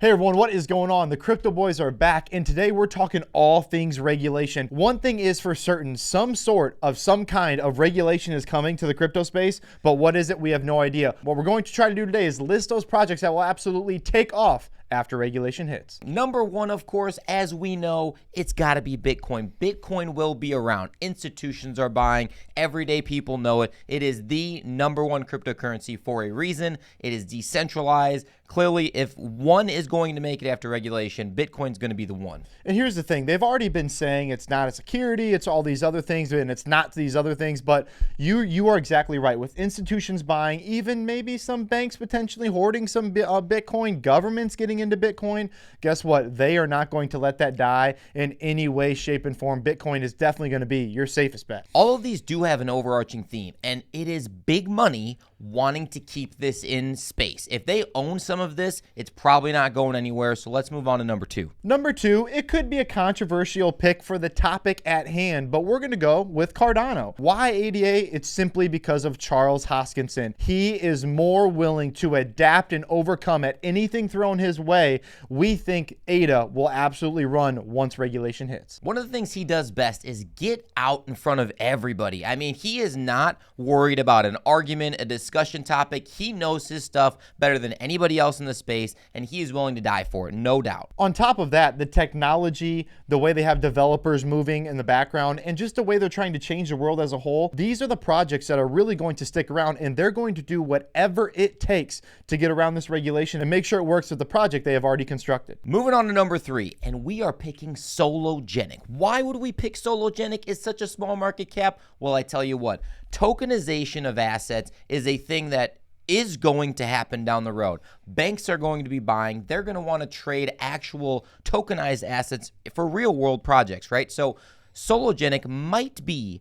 Hey everyone, what is going on? The Crypto Boys are back, and today we're talking all things regulation. One thing is for certain, some kind of regulation is coming to the crypto space, but what is it? We have no idea. What we're going to try to do today is list those projects that will absolutely take off after regulation hits. Number one, of course, as we know, it's got to be Bitcoin. Bitcoin will be around. Institutions are buying. Everyday people know it. It is the number one cryptocurrency for a reason. It is decentralized. Clearly, if one is going to make it after regulation, Bitcoin's going to be the one. And here's the thing. They've already been saying it's not a security, it's all these other things, and it's not these other things, but you are exactly right. With institutions buying, even maybe some banks potentially hoarding some Bitcoin, governments getting into Bitcoin, guess what? They are not going to let that die in any way, shape, and form. Bitcoin is definitely going to be your safest bet. All of these do have an overarching theme, and it is big money wanting to keep this in space. If they own some of this, it's probably not going anywhere. So let's move on to number two. Number two, it could be a controversial pick for the topic at hand, but we're going to go with Cardano. Why ADA? It's simply because of Charles Hoskinson. He is more willing to adapt and overcome at anything thrown his way. We think ADA will absolutely run once regulation hits. One of the things he does best is get out in front of everybody. I mean, he is not worried about an argument, a discussion topic. He knows his stuff better than anybody else in the space, and he is willing to die for it, no doubt. On top of that, the technology, the way they have developers moving in the background, and just the way they're trying to change the world as a whole, these are the projects that are really going to stick around, and they're going to do whatever it takes to get around this regulation and make sure it works with the project they have already constructed. Moving on to number three, and we are picking sologenic. Why would we pick sologenic? It's such a small market cap. Well, I tell you what, tokenization of assets is a thing that is going to happen down the road. Banks are going to be buying. They're going to want to trade actual tokenized assets for real world projects, right? So sologenic might be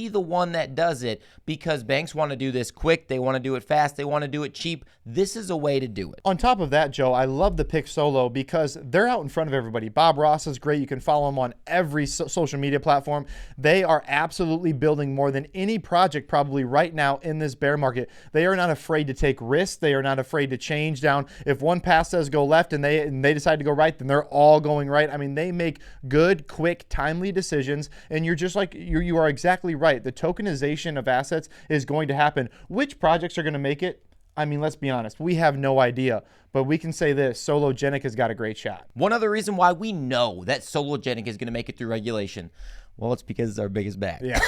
the one that does it because banks want to do this quick. They want to do it fast. They want to do it cheap. This is a way to do it. On top of that, Joe, I love the pick Solo because they're out in front of everybody. Bob Ross is great. You can follow him on every social media platform. They are absolutely building more than any project probably right now in this bear market. They are not afraid to take risks. They are not afraid to change down. If one path says go left and they decide to go right, then they're all going right. I mean, they make good, quick, timely decisions. And you're just like, you are exactly right. The tokenization of assets is going to happen. Which projects are going to make it? I mean, let's be honest. We have no idea. But we can say this, sologenic has got a great shot. One other reason why we know that sologenic is going to make it through regulation, well, it's because it's our biggest bet. Yeah.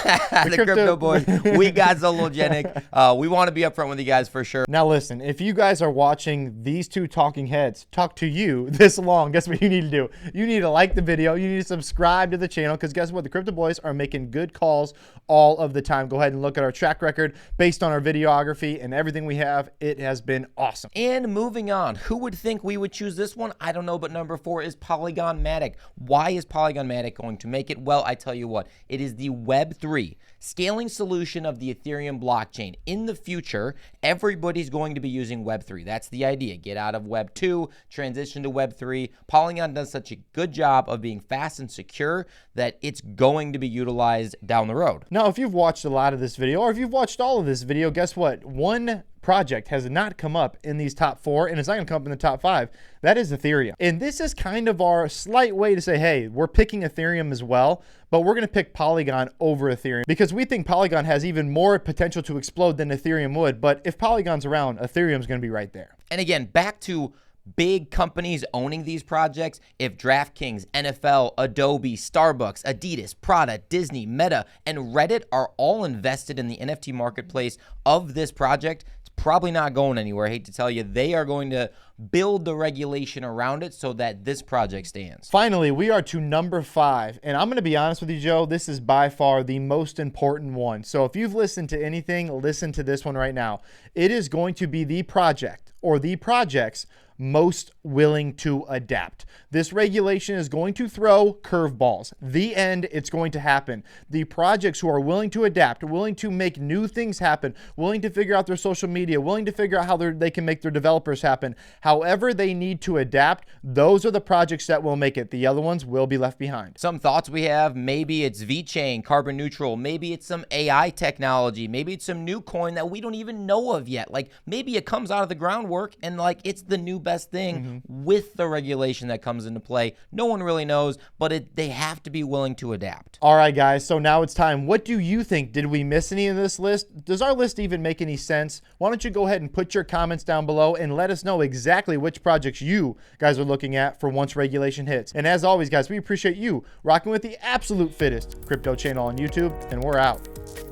The crypto boys, we got sologenic. We want to be upfront with you guys for sure. Now listen, if you guys are watching these two talking heads talk to you this long, guess what you need to do? You need to like the video. You need to subscribe to the channel because guess what? The crypto boys are making good calls all of the time. Go ahead and look at our track record based on our videography and everything we have. It has been awesome. And moving on, who would think we would choose this one? I don't know, but number four is Polygon Matic. Why is Polygon Matic going to make it? Well, I tell you what, it is the Web3 scaling solution of the Ethereum blockchain. In the future, everybody's going to be using Web3. That's the idea. Get out of Web 2, transition to Web3. Polygon does such a good job of being fast and secure that it's going to be utilized down the road. Now, if you've watched a lot of this video, or if you've watched all of this video, guess what? One project has not come up in these top four, and it's not going to come up in the top five. That is Ethereum. And this is kind of our slight way to say, hey, we're picking Ethereum as well, but we're going to pick Polygon over Ethereum because we think Polygon has even more potential to explode than Ethereum would. But if Polygon's around, Ethereum's going to be right there. And again, back to big companies owning these projects. If DraftKings, NFL, Adobe, Starbucks, Adidas, Prada, Disney, Meta, and Reddit are all invested in the NFT marketplace of this project, it's probably not going anywhere. I hate to tell you, they are going to build the regulation around it so that this project stands. Finally, we are to number 5, and I'm going to be honest with you, Joe, this is by far the most important one. So if you've listened to anything, listen to this one right now. It is going to be the project or the projects most willing to adapt. This regulation is going to throw curveballs. The end, it's going to happen. The projects who are willing to adapt, willing to make new things happen, willing to figure out their social media, willing to figure out how they can make their developers happen, however they need to adapt, those are the projects that will make it. The other ones will be left behind. Some thoughts we have, maybe it's VeChain, carbon neutral, maybe it's some AI technology, maybe it's some new coin that we don't even know of yet. Like maybe it comes out of the groundwork and like it's the new best thing with the regulation that comes into play. No one really knows, but they have to be willing to adapt. All right, guys, so now it's time. What do you think? Did we miss any of this list? Does our list even make any sense? Why don't you go ahead and put your comments down below and let us know exactly which projects you guys are looking at for once regulation hits. And as always, guys, we appreciate you rocking with the absolute fittest crypto channel on YouTube, and we're out.